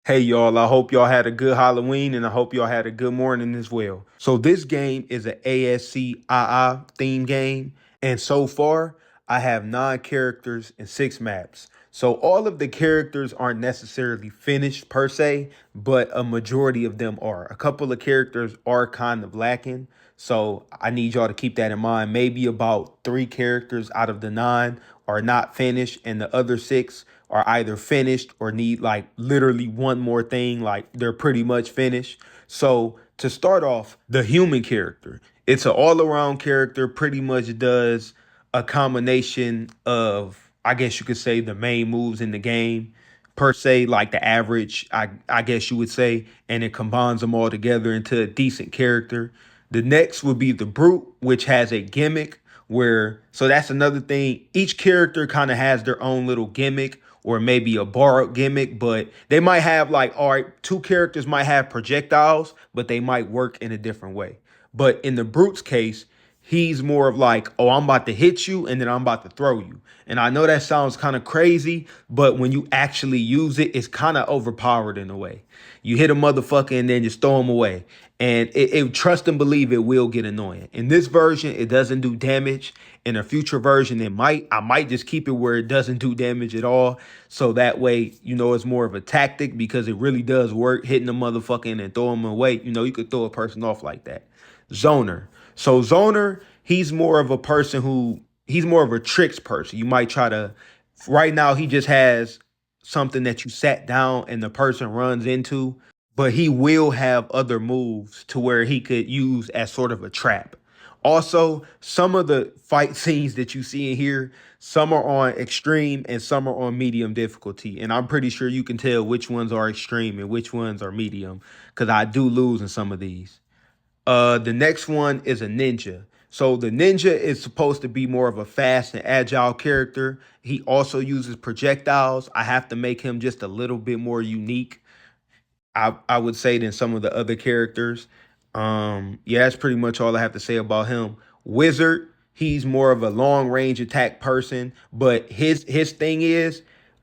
Hey y'all, I hope y'all had a good Halloween and I hope y'all had a good morning as well. So this game is an ASCII theme game, and so far I have 9 characters and 6 maps. So all of the characters aren't necessarily finished per se, but a majority of them are. A couple of characters are kind of lacking. So I need y'all to keep that in mind. Maybe about 3 characters out of the 9 are not finished, and the other 6 are either finished or need like literally one more thing. Like they're pretty much finished. So to start off, the human character, it's an all-around character, pretty much does a combination of, I guess you could say, the main moves in the game per se, like the average, I guess you would say, and it combines them all together into a decent character. The next would be the brute, which has a gimmick where, so that's another thing. Each character kind of has their own little gimmick or maybe a borrowed gimmick, but they might have like, all right, 2 characters might have projectiles, but they might work in a different way. But in the brute's case, he's more of like, oh, I'm about to hit you and then I'm about to throw you. And I know that sounds kind of crazy, but when you actually use it, it's kind of overpowered in a way. You hit a motherfucker and then just throw him away. And trust and believe it will get annoying. In this version, it doesn't do damage. In a future version, I might just keep it where it doesn't do damage at all. So that way, it's more of a tactic because it really does work hitting the motherfucker and then throw him away. You could throw a person off like that. Zoner. So Zoner, he's more of a person he's more of a tricks person. You might try to, right now, he just has something that you sat down and the person runs into, but he will have other moves to where he could use as sort of a trap. Also, some of the fight scenes that you see in here, some are on extreme and some are on medium difficulty. And I'm pretty sure you can tell which ones are extreme and which ones are medium because I do lose in some of these. The next one is a ninja. So the ninja is supposed to be more of a fast and agile character. He also uses projectiles. I have to make him just a little bit more unique, I would say, than some of the other characters. Yeah, that's pretty much all I have to say about him. Wizard, he's more of a long range attack person, but his thing is,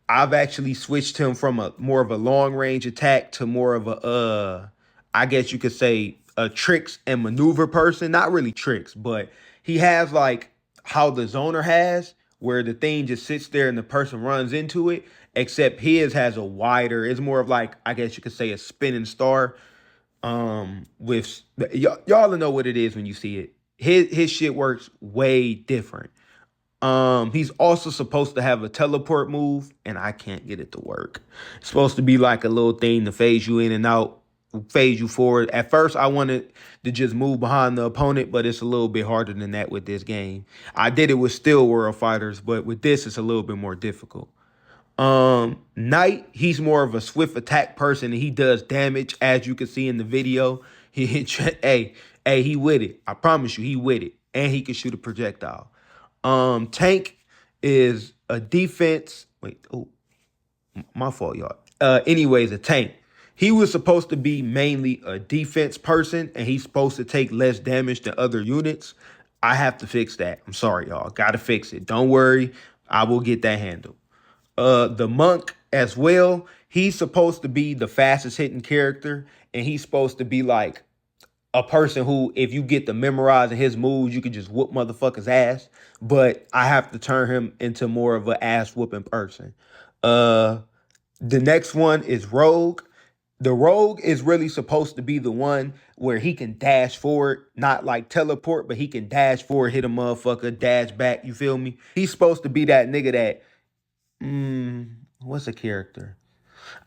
I've actually switched him from a more of a long range attack to more of a I guess you could say a tricks and maneuver person. Not really tricks, but he has like how the zoner has, where the thing just sits there and the person runs into it, except his has a wider, it's more of like, I guess you could say, a spinning star. With y'all know what it is when you see it. His shit works way different. He's also supposed to have a teleport move, and I can't get it to work. It's supposed to be like a little thing to phase you in and out, phase you forward. At first, I wanted to just move behind the opponent, but it's a little bit harder than that with this game. I did it with Steel World Fighters, but with this, it's a little bit more difficult. Knight, he's more of a swift attack person and he does damage, as you can see in the video. He with it. I promise you, he with it. And he can shoot a projectile. Tank is a defense. Wait, oh, my fault, y'all. Anyways, a tank. He was supposed to be mainly a defense person and he's supposed to take less damage than other units. I have to fix that. I'm sorry, y'all. Gotta fix it. Don't worry. I will get that handled. The monk as well, he's supposed to be the fastest hitting character, and he's supposed to be like a person who, if you get to memorizing his moves, you can just whoop motherfuckers ass. But I have to turn him into more of an ass whooping person. Uh, the next one is Rogue. The Rogue is really supposed to be the one where he can dash forward, not like teleport, but he can dash forward, hit a motherfucker, dash back. You feel me? He's supposed to be that nigga that what's a character?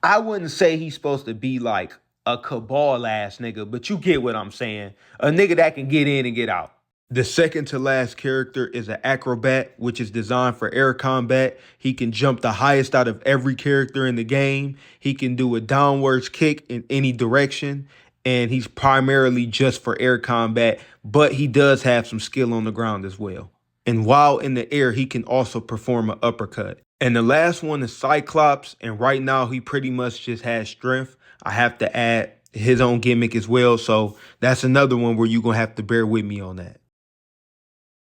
I wouldn't say he's supposed to be like a cabal ass nigga, but you get what I'm saying. A nigga that can get in and get out. The second to last character is an acrobat, which is designed for air combat. He can jump the highest out of every character in the game. He can do a downwards kick in any direction. And he's primarily just for air combat, but he does have some skill on the ground as well. And while in the air, he can also perform an uppercut. And the last one is Cyclops. And right now, he pretty much just has strength. I have to add his own gimmick as well. So that's another one where you're going to have to bear with me on that.